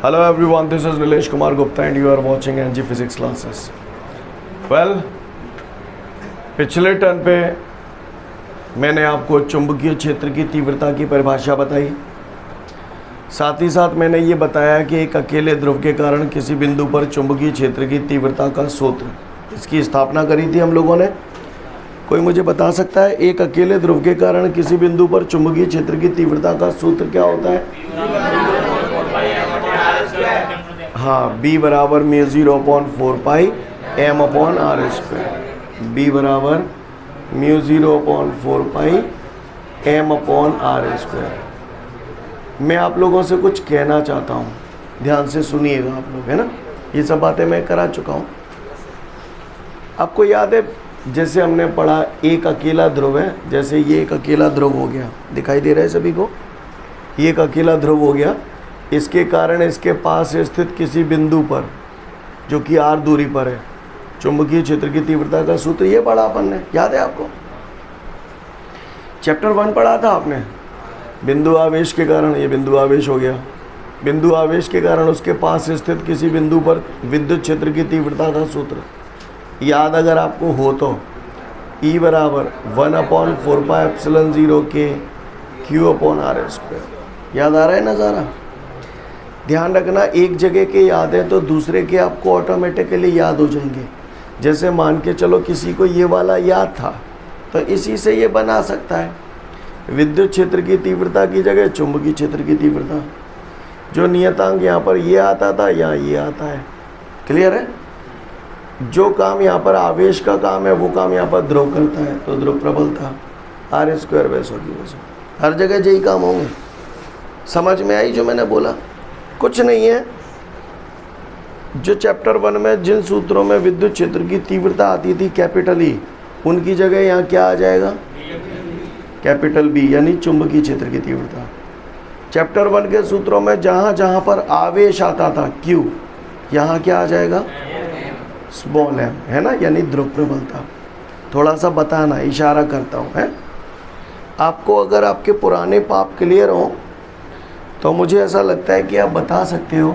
Hello everyone, this is Nilesh Kumar Gupta and you are watching NG Physics classes. Well, पिछले turn पे मैंने आपको चुंबकीय क्षेत्र की तीव्रता की परिभाषा बताई। साथ ही साथ मैंने ये बताया कि एक अकेले ध्रुव के कारण किसी बिंदु पर चुंबकीय क्षेत्र की तीव्रता का सूत्र, इसकी स्थापना करी थी हम लोगों ने। कोई मुझे बता सकता है एक अकेले ध्रुव के कारण किसी बिंदु पर चुंबकीय क्षेत्र की तीव्रता का सूत्र क्या होता है? हाँ, B बराबर μ0/4π m/r²। B बराबर μ0/4π m/r²। मैं आप लोगों से कुछ कहना चाहता हूँ, ध्यान से सुनिएगा आप लोग, है ना। ये सब बातें मैं करा चुका हूँ। आपको याद है जैसे हमने पढ़ा एक अकेला ध्रुव है, जैसे ये एक अकेला ध्रुव हो गया, दिखाई दे रहा है सभी को, ये एक अकेला ध्रुव हो गया। इसके कारण इसके पास स्थित किसी बिंदु पर जो कि r दूरी पर है, चुंबकीय क्षेत्र की तीव्रता का सूत्र ये पढ़ा अपन ने, याद है आपको? चैप्टर 1 पढ़ा था आपने। बिंदु आवेश के कारण, ये बिंदु आवेश हो गया, बिंदु आवेश के कारण उसके पास स्थित किसी बिंदु पर विद्युत क्षेत्र की तीव्रता का सूत्र याद अगर आपको हो तो E बराबर 1/4πε0 के Q/r²। याद आ रहा है नज़ारा? ध्यान रखना, एक जगह के याद है तो दूसरे के आपको ऑटोमेटिकली याद हो जाएंगे। जैसे मान के चलो किसी को ये वाला याद था तो इसी से ये बना सकता है। विद्युत क्षेत्र की तीव्रता की जगह चुंबकीय क्षेत्र की तीव्रता, जो नियतांक यहाँ पर ये आता था यहाँ ये आता है। क्लियर है? जो काम यहाँ पर आवेश का काम है वो काम यहाँ पर ध्रुव करता है, तो ध्रुव प्रबलता r² वैसों की वैसों। हर जगह यही काम होंगे। समझ में आई जो मैंने बोला? कुछ नहीं है। जो चैप्टर 1 में जिन सूत्रों में विद्युत क्षेत्र की तीव्रता आती थी कैपिटल E, उनकी जगह यहाँ क्या आ जाएगा? कैपिटल B, यानी चुंबकीय क्षेत्र की तीव्रता। चैप्टर 1 के सूत्रों में जहाँ जहाँ पर आवेश आता था Q, यहाँ क्या आ जाएगा? स्मॉल m, है ना, यानी ध्रुव प्रबलता। थोड़ा सा बताना, इशारा करता हूँ, है। आपको अगर आपके पुराने पाप क्लियर हों तो मुझे ऐसा लगता है कि आप बता सकते हो।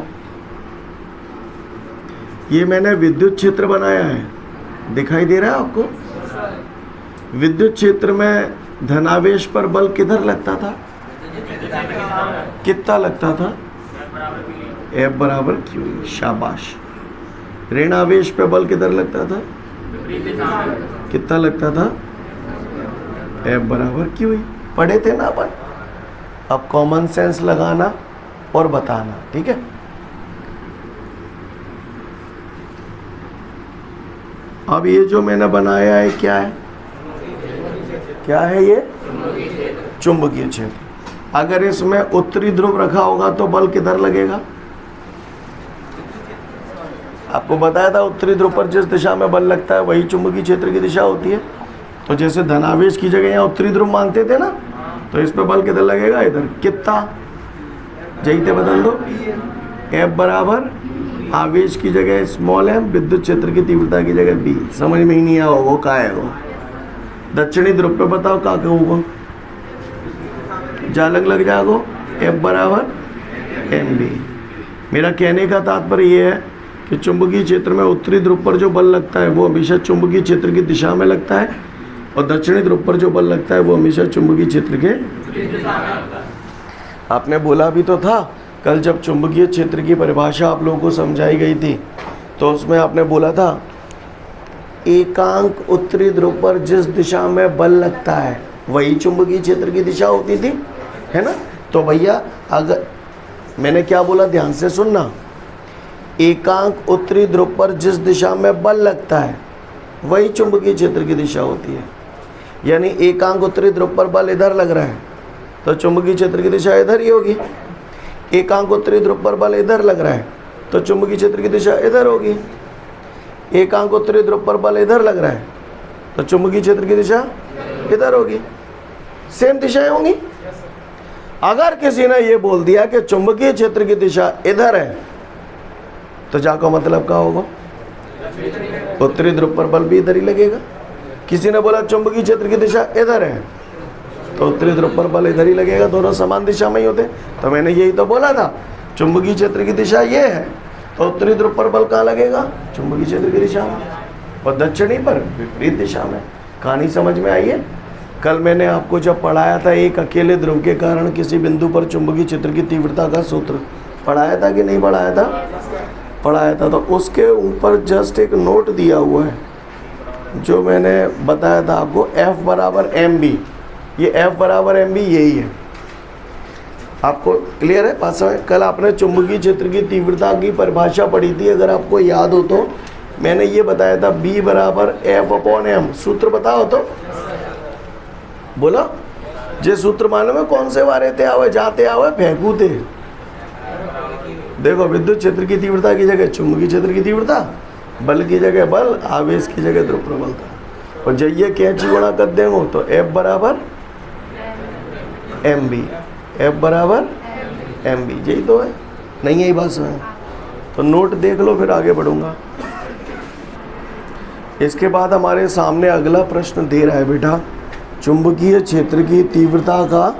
ये मैंने विद्युत क्षेत्र बनाया है, दिखाई दे रहा है आपको? विद्युत क्षेत्र में धनावेश पर बल किधर लगता था? कितना लगता था? F बराबर Q। शाबाश। ऋण आवेश पे बल किधर लगता था? कितना लगता था? F बराबर Q। पढ़े थे ना अपन? अब कॉमन सेंस लगाना और बताना, ठीक है। अब ये जो मैंने बनाया है क्या है? क्या है ये? चुंबकीय क्षेत्र। अगर इसमें उत्तरी ध्रुव रखा होगा तो बल किधर लगेगा? आपको बताया था उत्तरी ध्रुव पर जिस दिशा में बल लगता है वही चुंबकीय क्षेत्र की दिशा होती है। तो जैसे धनावेश की जगह यहाँ उत्तरी ध्रुव मानते थे ना, तो इस पे बल किधर लगेगा? इधर। कितना? जही ते बदल दो। F बराबर आवेश की जगह स्मॉल m, विद्युत क्षेत्र की तीव्रता की जगह B। समझ में ही नहीं आया वो का है वो। दक्षिणी ध्रुव पे बताओ का होगा? जालक लग जाओ। F बराबर mb। मेरा कहने का तात्पर्य ये है कि चुंबकीय क्षेत्र में उत्तरी ध्रुव पर जो बल लगता है वो हमेशा चुंबकीय क्षेत्र की दिशा में लगता है, और दक्षिणी ध्रुव पर जो बल लगता है वो हमेशा चुंबकीय क्षेत्र के। आपने बोला भी तो था कल जब चुंबकीय क्षेत्र की परिभाषा आप लोगों को समझाई गई थी, तो उसमें आपने बोला था एकांक उत्तरी ध्रुव पर जिस दिशा में बल लगता है वही चुंबकीय क्षेत्र की दिशा होती थी, है ना। तो भैया अगर मैंने क्या बोला, ध्यान से सुनना। एकांक उत्तरी ध्रुव पर जिस दिशा में बल लगता है वही चुंबकीय क्षेत्र की दिशा होती है। यानी एकांक उत्तरी ध्रुव पर बल इधर लग रहा है तो चुंबकीय क्षेत्र की दिशा इधर ही होगी। एकांक उत्तरी ध्रुव पर बल इधर लग रहा है तो चुंबकीय क्षेत्र की दिशा इधर होगी। एकांक उत्तरी ध्रुव पर बल इधर लग रहा है तो चुंबकीय क्षेत्र की दिशा इधर होगी। सेम दिशाएं होंगी। अगर किसी ने ये बोल दिया कि चुंबकीय क्षेत्र की दिशा इधर है तो जाको मतलब क्या होगा? उत्तरी ध्रुव पर बल भी इधर ही लगेगा। किसी ने बोला चुंबकीय क्षेत्र की दिशा इधर है तो उत्तरी ध्रुव पर बल इधर ही लगेगा, दोनों समान दिशा में ही होते। तो मैंने यही तो बोला था चुंबकीय क्षेत्र की दिशा ये है, तो उत्तरी ध्रुव पर बल कहाँ लगेगा? चुंबकीय क्षेत्र की दिशा में, और दक्षिणी पर विपरीत दिशा में। कहानी समझ में आई है? कल मैंने आपको जब पढ़ाया था एक अकेले ध्रुव के कारण किसी बिंदु पर चुंबकीय क्षेत्र की तीव्रता का सूत्र, पढ़ाया था कि नहीं पढ़ाया था? पढ़ाया था। तो उसके ऊपर जस्ट एक नोट दिया हुआ है जो मैंने बताया था आपको, F बराबर mb। ये F बराबर mb यही है। आपको क्लियर है बात समझ? कल आपने चुंबकीय क्षेत्र की तीव्रता की परिभाषा पढ़ी थी, अगर आपको याद हो तो मैंने ये बताया था B बराबर F/m। सूत्र बताओ तो, बोला जे सूत्र मालूम है कौन से वारे थे आवे जाते आवे फेंकू थे। देखो विद्युत क्षेत्र की तीव्रता की जगह चुंबकीय क्षेत्र की तीव्रता, बल की जगह बल, आवेश की जगह ध्रुव प्रबलता, और जब ये कैंची गुणा कर देंगे तो F बराबर mb, F बराबर mb, यही तो है। नहीं यही बात समझ? तो नोट देख लो फिर आगे बढ़ूंगा। इसके बाद हमारे सामने अगला प्रश्न दे रहा है बेटा, चुंबकीय क्षेत्र की तीव्रता का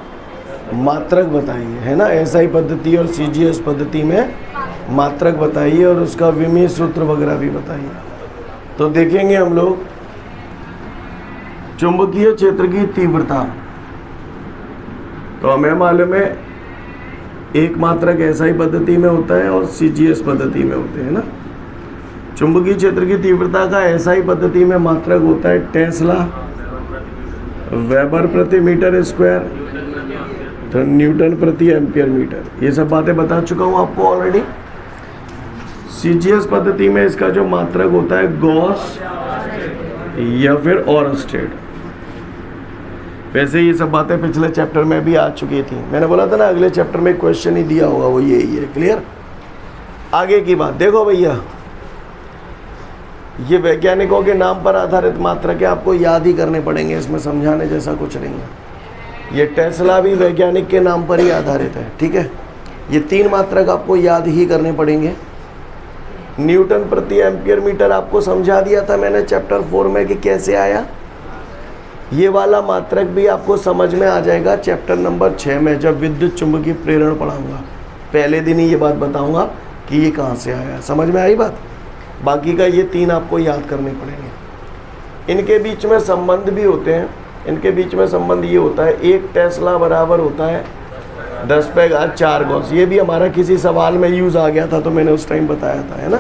मात्रक बताइए, है ना। एसआई पद्धति और सीजीएस पद्धति में मात्रक बताइए और उसका विमीय सूत्र वगैरह भी बताइए। तो देखेंगे हम लोग चुंबकीय क्षेत्र की तीव्रता, तो हमें मालूम है एक मात्रक एसआई पद्धति में होता है और सीजीएस पद्धति में होते हैं ना। चुंबकीय क्षेत्र की तीव्रता का एसआई पद्धति में मात्रक होता है टेस्ला, वेबर प्रति मीटर स्क्वायर, तो न्यूटन प्रति एम्पियर मीटर। ये सब बातें बता चुका हूँ आपको ऑलरेडी। सीजीएस पद्धति में इसका जो मात्रक होता है गॉस या फिर ओरस्टेड। वैसे ये सब बातें पिछले चैप्टर में भी आ चुकी थी। मैंने बोला था ना अगले चैप्टर में क्वेश्चन ही दिया होगा, वो यही है। क्लियर? आगे की बात देखो भैया, ये वैज्ञानिकों के नाम पर आधारित मात्रक है, आपको याद ही करने पड़ेंगे, इसमें समझाने जैसा कुछ नहीं है। ये टेस्ला भी वैज्ञानिक के नाम पर ही आधारित है, ठीक है। ये तीन मात्रक आपको याद ही करने पड़ेंगे। न्यूटन प्रति एम्पियर मीटर आपको समझा दिया था मैंने चैप्टर 4 में कि कैसे आया। ये वाला मात्रक भी आपको समझ में आ जाएगा चैप्टर नंबर 6 में, जब विद्युत चुंबकीय प्रेरण पढ़ाऊंगा। पहले दिन ही ये बात बताऊंगा कि ये कहाँ से आया। समझ में आई बात? बाकी का ये तीन आपको याद करने पड़ेंगे। इनके बीच में संबंध भी होते हैं। इनके बीच में संबंध ये होता है, एक टेस्ला बराबर होता है 10⁴ गॉस। ये भी हमारा किसी सवाल में यूज़ आ गया था, तो मैंने उस टाइम बताया था, है ना।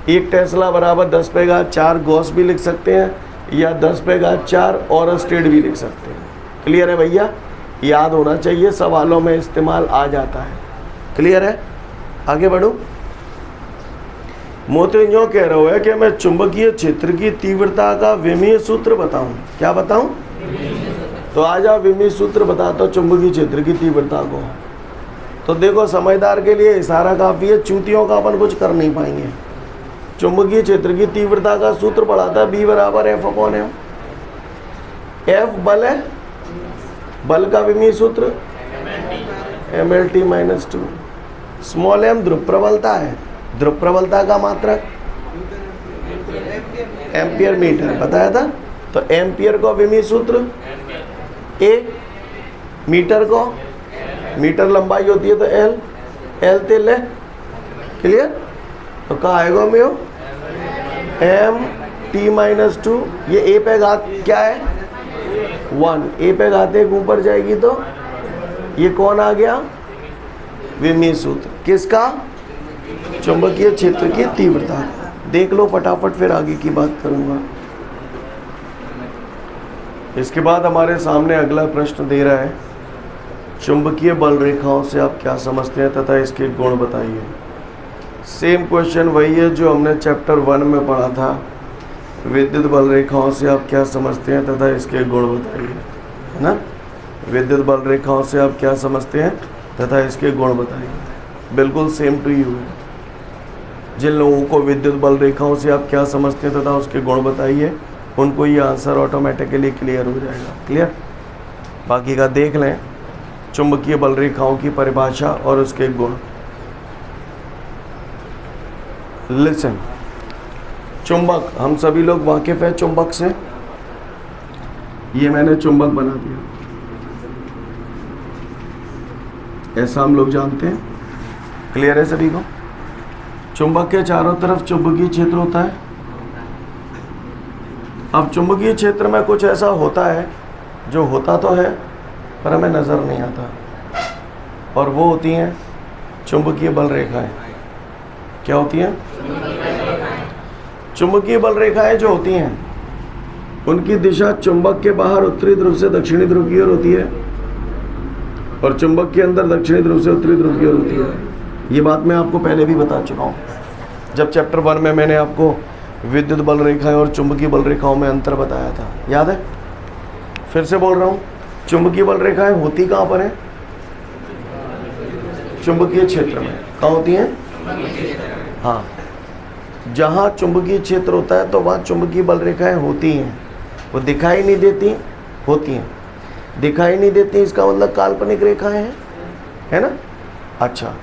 एक टेस्ला बराबर 10⁴ गॉस भी लिख सकते हैं या 10⁴ ओरस्टेड भी लिख सकते हैं। क्लियर है भैया? याद होना चाहिए, सवालों में इस्तेमाल आ जाता है। क्लियर है? आगे बढ़ूँ। मोती यूँ कह रहा है कि मैं चुंबकीय क्षेत्र की तीव्रता का विमीय सूत्र बताऊं। क्या बताऊं? तो आ जाओ, विमीय सूत्र बताता हूँ चुंबकीय क्षेत्र की तीव्रता को। तो देखो समझदार के लिए इशारा काफ़ी है, चूतियों का अपन कुछ कर नहीं पाएंगे। चुंबकीय क्षेत्र की तीव्रता का सूत्र पढ़ा था B बराबर F/m। F बल है, बल का विमीय सूत्र mLT-2। स्मॉल m ध्रुव प्रबलता है, ध्रुव प्रबलता का मात्रक एम्पियर मीटर बताया था। तो एम्पियर को विमीय सूत्र A, मीटर को, मीटर लंबाई होती है तो L, L ते ले। क्लियर? तो कहाँ आएगा में MT-2। ये A पे घात क्या है? 1। A पे घात 1 ऊपर जाएगी तो ये कौन आ गया? विमीय सूत्र। किसका? चुंबकीय क्षेत्र की तीव्रता। देख लो फटाफट, फिर आगे की बात करूंगा। इसके बाद हमारे सामने अगला प्रश्न दे रहा है, चुंबकीय बल रेखाओं से आप क्या समझते हैं तथा इसके गुण बताइए। सेम क्वेश्चन वही है जो हमने चैप्टर 1 में पढ़ा था। विद्युत बल रेखाओं से आप क्या समझते हैं तथा इसके गुण बताइए, है ना। विद्युत बल रेखाओं से आप क्या समझते हैं तथा इसके गुण बताइए। बिल्कुल सेम टू यू है। जिन लोगों को विद्युत बल रेखाओं से आप क्या समझते हैं तथा उसके गुण बताइए, उनको ये आंसर ऑटोमेटिकली क्लियर हो जाएगा। क्लियर? बाकी का देख लें, चुंबकीय बल रेखाओं की परिभाषा और उसके गुण। लिसन, चुंबक, हम सभी लोग वाकिफ हैं चुंबक से। ये मैंने चुंबक बना दिया, ऐसा हम लोग जानते हैं। क्लियर है सभी को? चुंबक के चारों तरफ चुंबकीय क्षेत्र होता है। अब चुंबकीय क्षेत्र में कुछ ऐसा होता है जो होता तो है पर हमें नज़र नहीं आता, और वो होती हैं चुंबकीय बल रेखाएं। क्या होती हैं? चुंबकीय बल रेखाएं जो होती हैं उनकी दिशा चुंबक के बाहर उत्तरी ध्रुव से दक्षिणी ध्रुव की ओर होती है, और चुंबक के अंदर दक्षिणी ध्रुव से उत्तरी ध्रुव की ओर होती है। ये बात मैं आपको पहले भी बता चुका हूँ, जब चैप्टर 1 में मैंने आपको विद्युत बल रेखाएं और चुंबकीय बल रेखाओं में अंतर बताया था, याद है? फिर से बोल रहा हूँ, चुंबकीय बल रेखाएं होती कहाँ पर हैं? चुंबकीय क्षेत्र में। कहाँ होती हैं? हाँ, जहाँ चुंबकीय क्षेत्र होता है तो वहाँ चुंबकीय बल रेखाएं होती हैं। वो दिखाई नहीं देती, होती हैं। दिखाई नहीं देती इसका मतलब काल्पनिक रेखाएं हैं, है ना? अच्छा,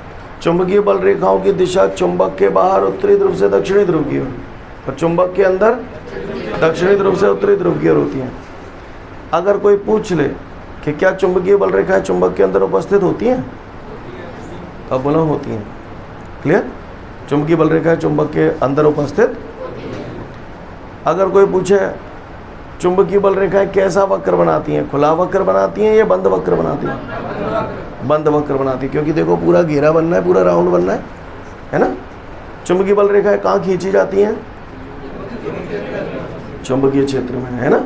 चुंबकीय बल रेखाओं की दिशा चुंबक के बाहर उत्तरी ध्रुव से दक्षिणी ध्रुव की ओर, और चुंबक के अंदर दक्षिणी ध्रुव से उत्तरी ध्रुव की ओर होती हैं। अगर कोई पूछ ले कि क्या चुंबकीय बल रेखाएं चुंबक के अंदर उपस्थित होती हैं, अब बोला होती हैं। क्लियर? चुंबकीय बल रेखाएं चुंबक के अंदर उपस्थित। अगर कोई पूछे चुंबकीय बल रेखाएं कैसा वक्र बनाती हैं, खुला वक्र बनाती हैं या बंद वक्र बनाती हैं? बंद वक्र बनाती है, क्योंकि देखो पूरा घेरा बनना है, पूरा राउंड बनना है ना? चुंबकीय बल रेखाएं कहाँ खींची जाती हैं? चुंबकीय क्षेत्र में, है ना?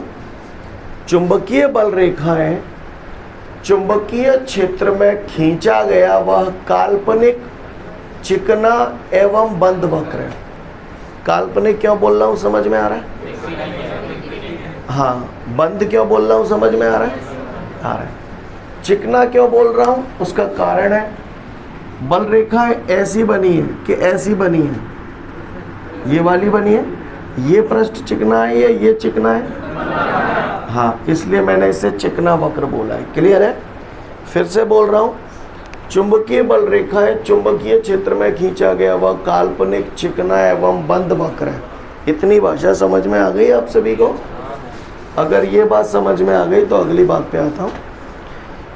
चुंबकीय बल रेखाएं चुंबकीय क्षेत्र में खींचा गया वह काल्पनिक चिकना एवं बंद वक्र है। काल्पनिक क्यों बोल रहा हूँ, समझ में आ रहा है? हाँ, बंद क्यों बोल रहा हूँ, समझ में आ रहा है? आ रहा है। चिकना क्यों बोल रहा हूँ, उसका कारण है बल रेखाएं ऐसी बनी है कि ऐसी बनी है, ये वाली बनी है, ये पृष्ठ चिकना है या ये चिकना है? हाँ, इसलिए मैंने इसे चिकना वक्र बोला है। क्लियर है? फिर से बोल रहा हूँ, चुंबकीय बल रेखाएं चुंबकीय क्षेत्र में खींचा गया वह काल्पनिक चिकना एवं बंद वक्र है। इतनी भाषा समझ में आ गई आप सभी को? अगर ये बात समझ में आ गई तो अगली बात पे आता हूँ।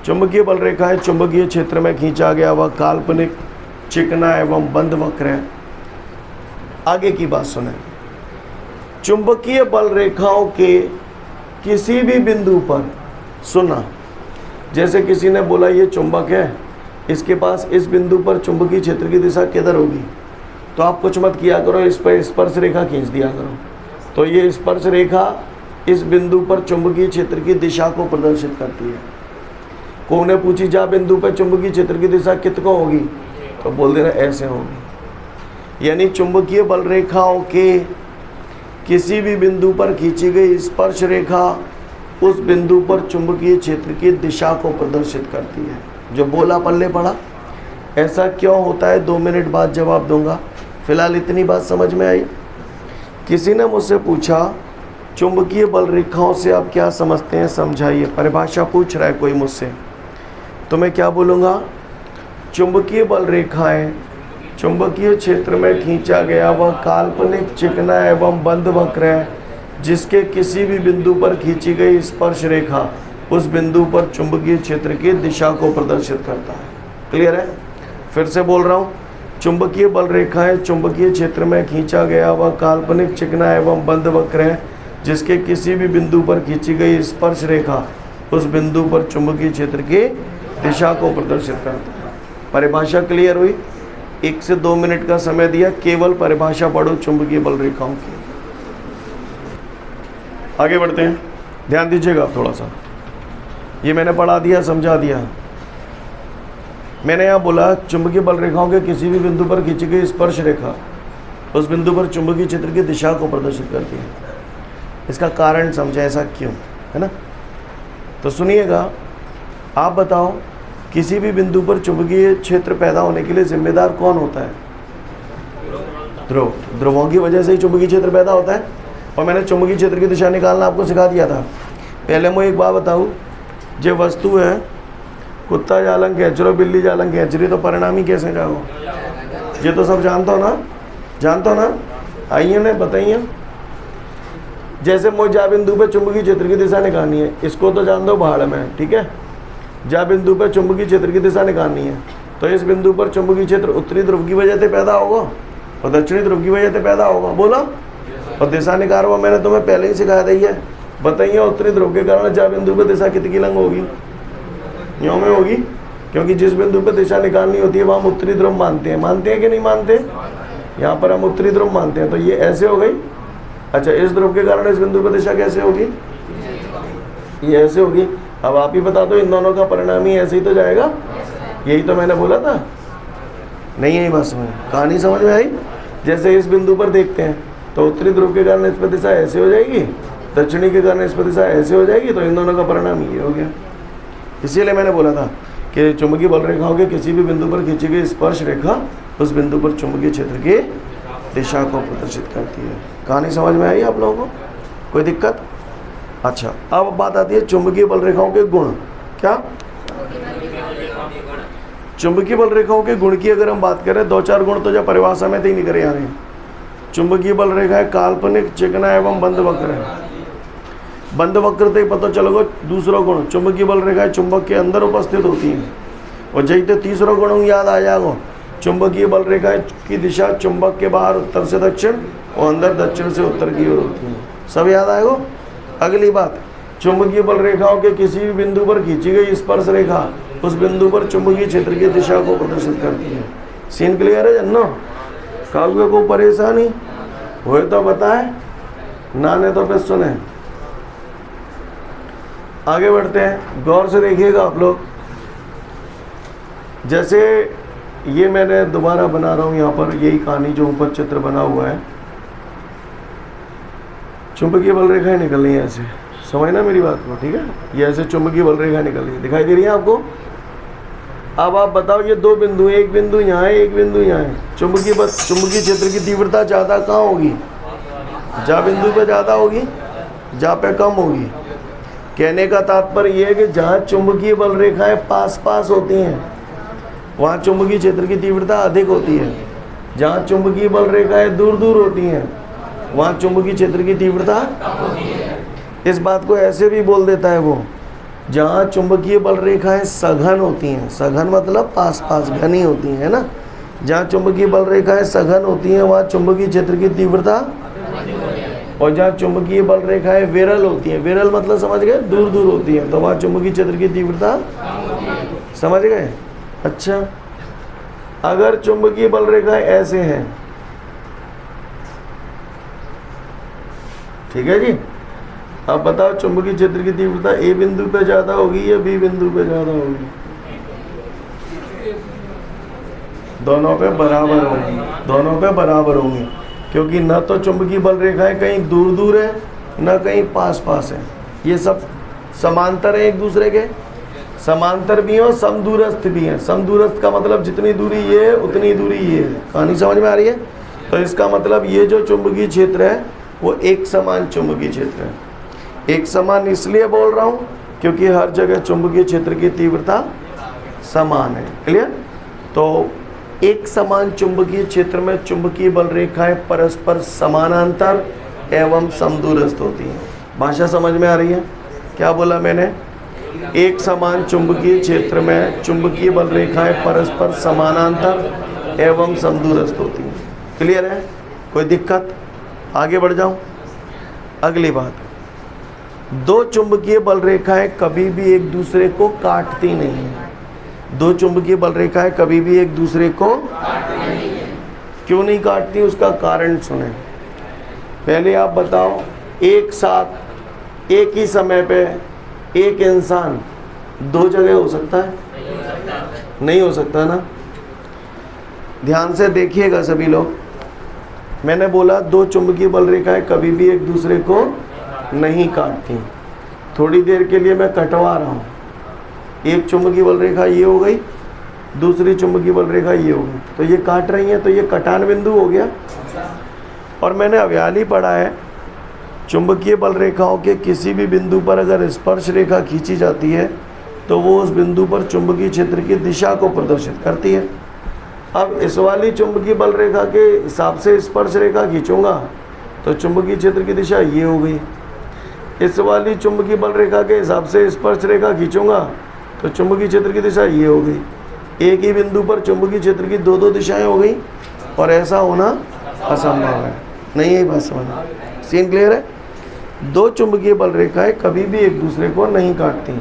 चुंबकीय बल रेखाएं चुंबकीय क्षेत्र में खींचा गया वह काल्पनिक चिकना एवं बंद वक्र है। आगे की बात सुने। चुंबकीय बल रेखाओं के किसी भी बिंदु पर, सुना, जैसे किसी ने बोला ये चुंबक है, इसके पास इस बिंदु पर चुंबकीय क्षेत्र की दिशा किधर होगी, तो आप कुछ मत किया करो, इस पर स्पर्श रेखा खींच दिया करो, तो ये स्पर्श रेखा इस बिंदु पर चुंबकीय क्षेत्र की दिशा को प्रदर्शित करती है। को ने पूछी जा बिंदु पर चुंबकीय क्षेत्र की दिशा कितको होगी, तो बोल देना ऐसे होगी। यानी चुंबकीय बल रेखाओं के किसी भी बिंदु पर खींची गई स्पर्श रेखा उस बिंदु पर चुंबकीय क्षेत्र की दिशा को प्रदर्शित करती है। जो बोला पल्ले पड़ा। ऐसा क्यों होता है 2 मिनट बाद जवाब दूंगा, फिलहाल इतनी बात समझ में आई। किसी ने मुझसे पूछा चुंबकीय बल रेखाओं से आप क्या समझते हैं, समझाइए। परिभाषा पूछ रहा है कोई मुझसे, तो मैं क्या बोलूँगा? चुंबकीय बल रेखाएं चुंबकीय क्षेत्र में खींचा गया वह काल्पनिक चिकना एवं बंद वक्र है जिसके किसी भी बिंदु पर खींची गई स्पर्श रेखा उस बिंदु पर चुंबकीय क्षेत्र की दिशा को प्रदर्शित करता है। क्लियर है? फिर से बोल रहा हूँ, चुंबकीय बल रेखाएं चुंबकीय क्षेत्र में खींचा गया वह काल्पनिक चिकना एवं बंद वक्र है जिसके किसी भी बिंदु पर खींची गई स्पर्श रेखा उस बिंदु पर चुंबकीय क्षेत्र की दिशा को प्रदर्शित करता है। परिभाषा क्लियर हुई? 1 से 2 मिनट का समय दिया, केवल परिभाषा पढ़ो चुंबकीय बल रेखाओं की। आगे बढ़ते हैं, ध्यान दीजिएगा आप थोड़ा सा। ये मैंने पढ़ा दिया, समझा दिया। मैंने यहाँ बोला चुंबकीय बल रेखाओं के किसी भी बिंदु पर खींची गई स्पर्श रेखा उस बिंदु पर चुंबकीय क्षेत्र की दिशा को प्रदर्शित करती है। इसका कारण समझे, ऐसा क्यों, है ना? तो सुनिएगा, आप बताओ किसी भी बिंदु पर चुंबकीय क्षेत्र पैदा होने के लिए जिम्मेदार कौन होता है? ध्रुव। ध्रुवों की वजह से ही चुंबकीय क्षेत्र पैदा होता है। और मैंने चुंबकीय क्षेत्र की दिशा निकालना आपको सिखा दिया था। पहले मैं एक बात बताऊँ, जो वस्तु है कुत्ता जालंग खींच रहो, बिल्ली जालंग खींच रही, तो परिणाम ही कैसे जाओ? ये तो सब जानता हो ना, जानता हो ना? आइए ने बताइए। जैसे मुझे जा बिंदु पे चुंबकीय क्षेत्र की दिशा निकालनी है, इसको तो जान दो भाड़ में, ठीक है? जा बिंदु पे चुंबकीय क्षेत्र की दिशा निकालनी है, तो इस बिंदु पर चुंबकीय क्षेत्र उत्तरी ध्रुव की वजह से पैदा होगा और दक्षिणी ध्रुव की वजह से पैदा होगा, बोला। और दिशा निकार हुआ, मैंने तुम्हें पहले ही सिखा दी है। बताइए उत्तरी ध्रुव के कारण जहाँ बिंदु पर दिशा कितनी लंग होगी, यों में होगी, क्योंकि जिस बिंदु पर दिशा निकालनी होती है वहाँ हम उत्तरी ध्रुव मानते हैं कि नहीं मानते? यहाँ पर हम उत्तरी ध्रुव मानते हैं, तो ये ऐसे हो गई। अच्छा, इस ध्रुव के कारण इस बिंदु पर दिशा कैसे होगी, ये ऐसे होगी। अब आप ही बता दो, इन दोनों का परिणाम ही ऐसे ही तो जाएगा। यही तो मैंने बोला था, नहीं यही बात समझ, कहानी समझ में आई? जैसे इस बिंदु पर देखते हैं तो उत्तरी ध्रुव के कारण इस पर दिशा ऐसे हो जाएगी, दक्षिणी के कारण इस पर दिशा ऐसे हो जाएगी, तो इन दोनों का परिणाम ये हो गया। इसीलिए मैंने बोला था कि चुंबकीय बल रेखाओं के किसी भी बिंदु पर खींची गई स्पर्श रेखा उस बिंदु पर चुंबकीय क्षेत्र की दिशा को प्रदर्शित करती है। कहानी समझ में आई आप लोगों को? कोई दिक्कत? अच्छा, अब बात आती है चुंबकीय बल रेखाओं के गुण। क्या चुंबकीय बल रेखाओं के गुण की अगर हम बात करें, 2-4 गुण तो जब परिभाषा में तो ही निकले आ रहे हैं। चुंबकीय बल रेखाएं काल्पनिक, चिकना एवं बंद वक्र है। बंद वक्र से पता चलेगा। दूसरा गुण, चुंबकीय बल रेखाएं चुंबक के अंदर उपस्थित होती हैं। और जैसे तो तीसरा गुण याद आ जाएगा, चुंबकीय बल रेखाएं की दिशा चुंबक के बाहर उत्तर से दक्षिण और अंदर दक्षिण से उत्तर की ओर होती है। सब याद आएगा। अगली बात, चुंबकीय बल रेखाओं के किसी भी बिंदु पर खींची गई स्पर्श रेखा उस बिंदु पर चुंबकीय क्षेत्र की दिशा को प्रदर्शित करती है। सीन क्लियर है जन्नो? काव्य को परेशानी हुए तो बताए, ना ने तो फिर सुने। आगे बढ़ते हैं, गौर से देखिएगा आप लोग। जैसे ये मैंने दोबारा बना रहा हूँ यहाँ पर, यही कहानी जो ऊपर चित्र बना हुआ है, चुंबकीय बल रेखाएं निकल रही हैं ऐसे, समझना मेरी बात को, ठीक है? ये ऐसे चुंबकीय बल रेखा निकल रही है, दिखाई दे रही है आपको? अब आप बताओ, ये दो बिंदु, एक बिंदु यहाँ है, एक बिंदु यहाँ है। चुंबकीय क्षेत्र की तीव्रता ज़्यादा कहाँ होगी? जहाँ बिंदु पे ज़्यादा होगी, जहाँ पे कम होगी। कहने का तात्पर्य ये है कि जहाँ चुंबकीय बल रेखाएं पास पास होती हैं वहाँ चुंबकीय क्षेत्र की तीव्रता अधिक होती है। जहाँ चुंबकीय बल रेखाएं दूर दूर होती हैं वहाँ चुंबकीय क्षेत्र की तीव्रता इस बात को ऐसे भी बोल देता है वो, जहाँ चुंबकीय बल रेखाएं सघन होती हैं, सघन मतलब पास पास घनी होती हैं ना, जहाँ चुंबकीय बल रेखाएं सघन होती हैं वहाँ चुंबकीय क्षेत्र की तीव्रता, और जहाँ चुंबकीय बल रेखाएं विरल होती हैं, विरल मतलब समझ गए, दूर दूर होती हैं, तो वहाँ चुंबकीय क्षेत्र की तीव्रता, समझ गए? अच्छा, अगर चुंबकीय बल रेखाएं ऐसे हैं, ठीक है जी, अब बताओ चुंबकीय क्षेत्र की तीव्रता ए बिंदु पे ज़्यादा होगी या बी बिंदु पे ज़्यादा होगी? दोनों पे बराबर होंगी, दोनों पे बराबर होंगी, क्योंकि न तो चुंबकीय बल रेखाएं कहीं दूर दूर है न कहीं पास पास है, ये सब समांतर है एक दूसरे के, समांतर भी हैं और समदूरस्थ भी हैं। समदूरस्थ का मतलब जितनी दूरी ये है उतनी दूरी ये है। कहानी समझ में आ रही है? तो इसका मतलब ये जो चुंबकीय क्षेत्र है वो एक समान चुंबकीय क्षेत्र है। एक समान इसलिए बोल रहा हूँ क्योंकि हर जगह चुंबकीय क्षेत्र की तीव्रता समान है। क्लियर? तो एक समान चुंबकीय क्षेत्र में चुंबकीय बल रेखाएं परस्पर समानांतर एवं समदूरस्थ होती हैं। भाषा समझ में आ रही है? क्या बोला मैंने? एक समान चुंबकीय क्षेत्र में चुंबकीय बल रेखाएं परस्पर समानांतर एवं समदूरस्थ होती हैं। क्लियर है? कोई दिक्कत? आगे बढ़ जाऊं। अगली बात, दो चुंबकीय बल रेखाएं कभी भी एक दूसरे को काटती नहीं हैं। दो चुंबकीय बल रेखाएं कभी भी एक दूसरे को क्यों नहीं काटती, उसका कारण सुने। पहले आप बताओ, एक साथ एक ही समय पे एक इंसान दो जगह हो सकता है? नहीं हो सकता ना। ध्यान से देखिएगा सभी लोग, मैंने बोला दो चुंबकीय बल रेखाएं कभी भी एक दूसरे को नहीं काटती। थोड़ी देर के लिए मैं कटवा रहा हूँ, एक चुंबकीय बल रेखा ये हो गई, दूसरी चुंबकीय बल रेखा ये हो गई, तो ये काट रही हैं, तो ये कटान बिंदु हो गया। और मैंने अव्याल ही पढ़ा है, चुंबकीय बल रेखाओं के किसी भी बिंदु पर अगर स्पर्श रेखा खींची जाती है तो वो उस बिंदु पर चुंबकीय क्षेत्र की दिशा को प्रदर्शित करती है। अब इस वाली चुंबकीय बल रेखा के हिसाब से स्पर्श रेखा खींचूंगा तो चुंबकीय क्षेत्र की दिशा ये हो गई। इस वाली चुंबकीय बल रेखा के हिसाब से स्पर्श रेखा खींचूंगा तो चुंबकीय क्षेत्र की दिशा ये हो गई। एक ही बिंदु पर चुंबकीय क्षेत्र की दो दो दिशाएं हो गई और ऐसा होना असंभव है। नहीं, यही बात समझना। सीन क्लियर है? दो चुंबकीय बल रेखाएं कभी भी एक दूसरे को नहीं काटती,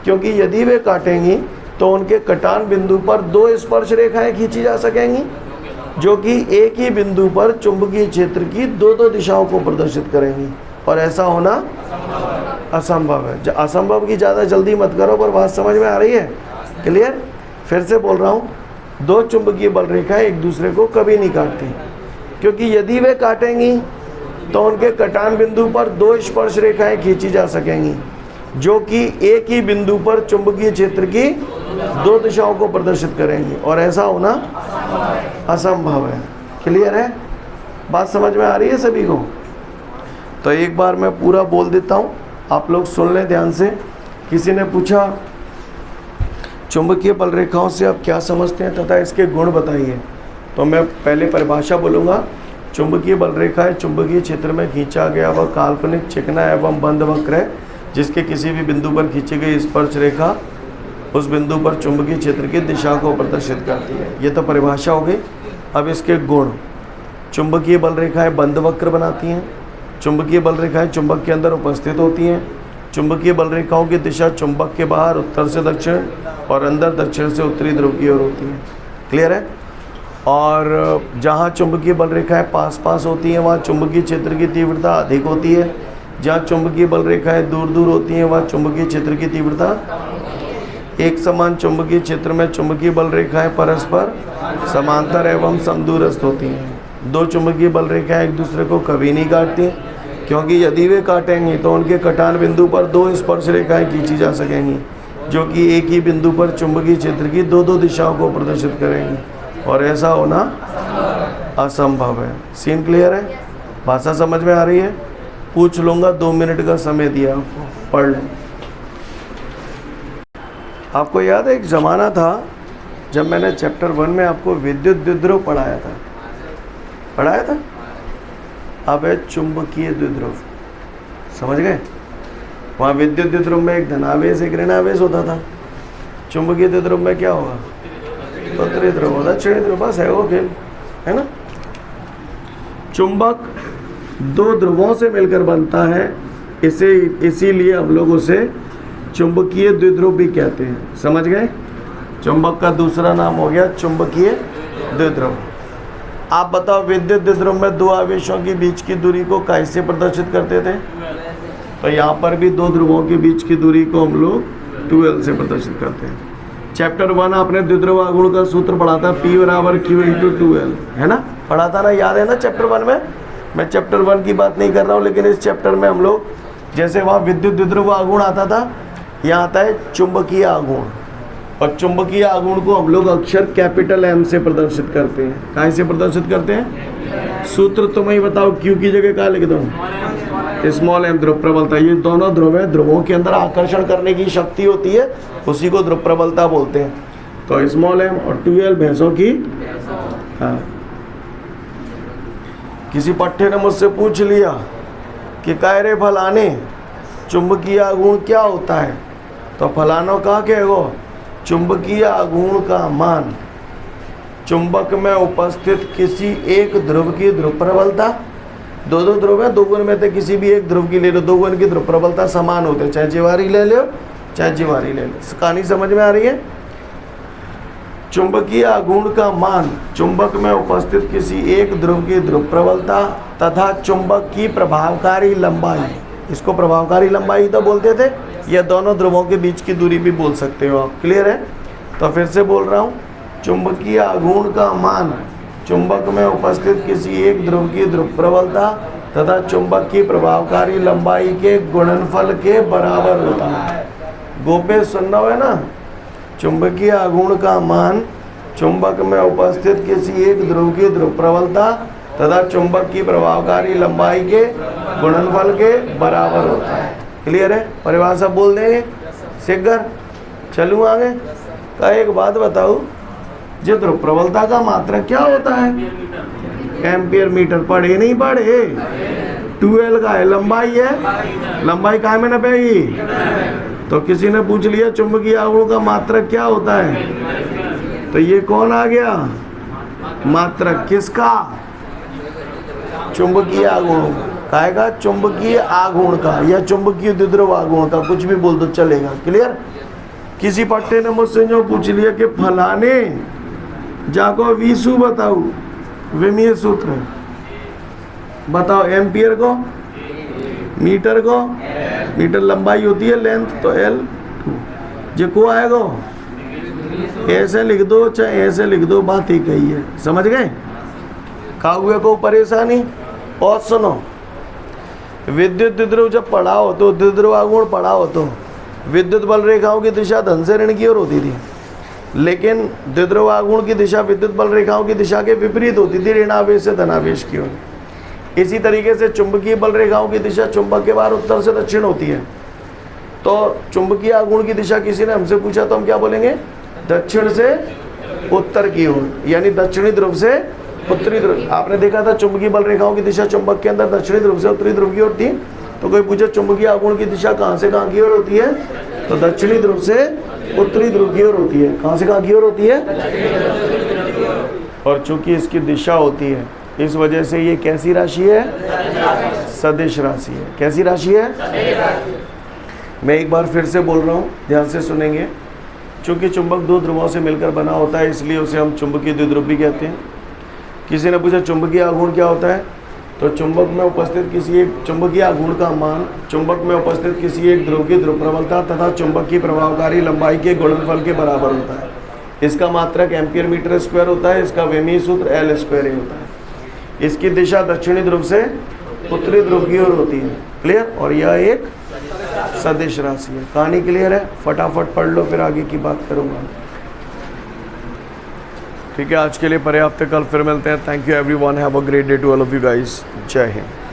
क्योंकि यदि वे काटेंगी तो उनके कटान बिंदु पर दो स्पर्श रेखाएं खींची जा सकेंगी, जो कि एक ही बिंदु पर चुंबकीय क्षेत्र की दो दो दिशाओं को प्रदर्शित करेंगी, और ऐसा होना असंभव है। असंभव की ज़्यादा जल्दी मत करो, पर बात समझ में आ रही है? क्लियर? फिर से बोल रहा हूँ, दो चुंबकीय बल रेखाएं एक दूसरे को कभी नहीं काटती, क्योंकि यदि वे काटेंगी तो उनके कटान बिंदु पर दो स्पर्श रेखाएं खींची जा सकेंगी, जो कि एक ही बिंदु पर चुंबकीय क्षेत्र की दो दिशाओं को प्रदर्शित करेंगी, और ऐसा होना असंभव है। क्लियर है? बात समझ में आ रही है सभी को? तो एक बार मैं पूरा बोल देता हूँ, आप लोग सुन लें ध्यान से। किसी ने पूछा चुंबकीय बल रेखाओं से आप क्या समझते हैं तथा इसके गुण बताइए, तो मैं पहले परिभाषा बोलूँगा। चुंबकीय बल रेखाएं चुंबकीय क्षेत्र में खींचा गया वह काल्पनिक चिकना एवं बंद वक्र है, जिसके किसी भी बिंदु पर खींची गई स्पर्श रेखा उस बिंदु पर चुंबकीय क्षेत्र की दिशा को प्रदर्शित करती है। ये तो परिभाषा हो गई। अब इसके गुण। चुंबकीय बल रेखाएं बंद वक्र बनाती हैं। चुंबकीय बल रेखाएं चुंबक के अंदर उपस्थित होती हैं। चुंबकीय बल रेखाओं की दिशा चुंबक के बाहर उत्तर से दक्षिण और अंदर दक्षिण से उत्तरी ध्रुव की ओर होती है। क्लियर है? और जहाँ चुंबकीय बल रेखाएं पास पास होती हैं वहाँ चुंबकीय क्षेत्र की तीव्रता अधिक होती है। जहाँ चुंबकीय बल रेखाएं दूर दूर होती हैं वहाँ चुंबकीय क्षेत्र की तीव्रता। एक समान चुंबकीय क्षेत्र में चुंबकीय बल रेखाएं परस्पर समांतर एवं समदूरस्थ होती हैं। दो चुंबकीय बल रेखाएं एक दूसरे को कभी नहीं काटती, क्योंकि यदि वे काटेंगी तो उनके कटान बिंदु पर दो स्पर्श रेखाएं खींची जा सकेंगी, जो कि एक ही बिंदु पर चुंबकीय क्षेत्र की दो दो दिशाओं को प्रदर्शित करेंगी, और ऐसा होना असंभव है। सीन क्लियर है? भाषा समझ में आ रही है? पूछ लूँगा, 2 मिनट का समय दिया आपको, पढ़ लें। आपको याद है एक ज़माना था जब मैंने चैप्टर 1 में आपको विद्युत द्विध्रुव पढ़ाया था? अब है चुंबकीय द्विध्रुव। समझ गए? वहाँ विद्युत द्विध्रुव में एक धनावेश एक ऋणावेश होता था। चुंबकीय द्विध्रुव में क्या होगा? उत्तरी ध्रुव होता, दक्षिणी ध्रुव, बस है वो खेल, है ना? चुंबक दो ध्रुवों से मिलकर बनता है, इसीलिए हम लोग उसे चुंबकीय द्विध्रुव भी कहते हैं। समझ गए? चुंबक का दूसरा नाम हो गया चुंबकीय द्विध्रुव। आप बताओ, विद्युत द्विध्रुव में दो आवेशों के बीच की दूरी को कैसे प्रदर्शित करते थे? तो यहाँ पर भी दो ध्रुवों के बीच की दूरी को हम लोग 2L से प्रदर्शित करते हैं। चैप्टर 1 आपने द्विध्रुव आघूर्ण का सूत्र पढ़ा था, P = Q × 2L, है ना? पढ़ा था ना? याद है ना चैप्टर 1 में? मैं चैप्टर 1 की बात नहीं कर रहा हूँ, लेकिन इस चैप्टर में हम लोग, जैसे वहाँ विद्युत द्विध्रुव आघूर्ण आता था, यहाँ आता है चुंबकीय आघूर्ण, और चुंबकीय आघूर्ण को हम लोग अक्षर कैपिटल M से प्रदर्शित करते हैं। कहाँ से प्रदर्शित करते हैं? सूत्र तुम ही बताओ, Q की जगह क्या लिख दूँ? स्मॉल m ध्रुव प्रबलता। ये दोनों ध्रुव है, ध्रुवों के अंदर आकर्षण करने की शक्ति होती है, उसी को ध्रुव प्रबलता बोलते हैं। तो स्मॉल m और 2L भैंसों की। हाँ, किसी पट्टे ने मुझसे पूछ लिया कि कायरे फलाने चुंबकीय आघूर्ण क्या होता है, तो फलानो कहा कहेगो चुंबकीय आघूर्ण का मान चुंबक में उपस्थित किसी एक ध्रुव की ध्रुव प्रबलता। दो दो ध्रुव है, दो गुण में से किसी भी एक ध्रुव की ले लो, दो गुण की ध्रुव प्रबलता समान होते हैं, चाहे जीवारी ले लो चाहे जीवारी ले लो। कहानी समझ में आ रही है? चुंबकीय आघूर्ण का मान चुंबक में उपस्थित किसी एक ध्रुव की ध्रुव प्रबलता तथा चुंबक की प्रभावकारी लंबाई, इसको प्रभावकारी लंबाई तो बोलते थे, यह दोनों ध्रुवों के बीच की दूरी भी बोल सकते हो आप। क्लियर है? तो फिर से बोल रहा हूँ, चुंबकीय आघूर्ण का मान चुंबक में उपस्थित किसी एक ध्रुव की ध्रुव प्रबलता तथा चुंबक की प्रभावकारी लंबाई के गुणनफल के बराबर होता है। गोपे सुनना है ना? चुंबकीय आघूर्ण का मान चुंबक में उपस्थित किसी एक ध्रुव की ध्रुव प्रबलता तथा चुंबक की प्रभावकारी लंबाई के गुणनफल के बराबर होता है। क्लियर है? परिभाषा बोल देंगे सीखकर चलूँ आगे। का एक बात बताऊँ, जो ध्रुव प्रबलता का मात्रक क्या होता है? Ampere metre. पढ़े नहीं पढ़े? 2L का है, लंबाई है, लंबाई काय में नपेगी? तो किसी ने पूछ लिया चुंबकीय आघूर्ण का मात्रक क्या होता है? तो ये कौन आ गया? मात्रक। किसका? चुंबकीय आघूर्ण। काहेगा? चुंबकीय आघूर्ण का या चुंबकीय द्विध्रुव आघूर्ण का, कुछ भी बोल दो चलेगा। क्लियर? किसी पट्टे ने मुझसे जो पूछ लिया कि फलाने जाको विसु बताओ, विमीय सूत्र बताओ। एम्पियर को, मीटर को, मीटर लंबाई होती है लेंथ, तो L जो को आएगा ऐसे लिख दो चाहे ऐसे लिख दो, बात ही कही है। समझ गए? कागुए को परेशानी। और सुनो, विद्युत द्विध्रुव जब पढ़ा हो तो, द्विध्रुव आघूर्ण पढ़ा हो तो विद्युत बल रेखाओं की दिशा धन से ऋण की ओर होती थी, लेकिन द्विध्रुव आघूर्ण की दिशा विद्युत बल रेखाओं की दिशा के विपरीत होती थी, ऋणावेश से धनावेश की ओर। इसी तरीके से चुंबकीय बल रेखाओं की दिशा चुंबक के बाहर उत्तर से दक्षिण होती है। तो चुंबकीय आघूर्ण की दिशा किसी ने हमसे पूछा तो हम क्या बोलेंगे? दक्षिण से उत्तर की ओर, यानी दक्षिणी ध्रुव से उत्तरी ध्रुव। आपने देखा था चुंबकीय बल रेखाओं की दिशा चुंबक के अंदर दक्षिणी ध्रुव से उत्तरी ध्रुव की ओर थी। तो कोई पूछे चुंबकीय आघूर्ण की दिशा कहाँ से कहाँ की ओर होती है? तो दक्षिणी ध्रुव से उत्तरी ध्रुव की ओर होती है। कहाँ से कहाँ की ओर होती है? और चूंकि इसकी दिशा होती है, इस वजह से ये कैसी राशि है? सदिश राशि है। कैसी राशि है? मैं एक बार फिर से बोल रहा हूँ, ध्यान से सुनेंगे। चूंकि चुंबक दो ध्रुवों से मिलकर बना होता है, इसलिए उसे हम चुंबकीय द्विध्रुव भी कहते हैं। किसी ने पूछा चुंबकीय आघूर्ण क्या होता है? तो चुंबक में उपस्थित किसी एक चुंबकीय आघूर्ण का मान चुंबक में उपस्थित किसी एक ध्रुव की ध्रुव प्रबलता तथा चुंबक की प्रभावकारी लंबाई के गुणनफल के बराबर होता है। इसका मात्रक एम्पियर मीटर स्क्वायर होता है। इसका विमीय सूत्र L स्क्वायर होता है। इसकी दिशा दक्षिणी ध्रुव से उत्तरी ध्रुव की ओर होती है। क्लियर? और यह एक सदिश राशि है। कहानी क्लियर है? फटाफट पढ़ लो, फिर आगे की बात करूंगा। ठीक है, आज के लिए पर्याप्त है। कल फिर मिलते हैं। Thank you everyone. Have a great day to all of you guys. जय हिंद।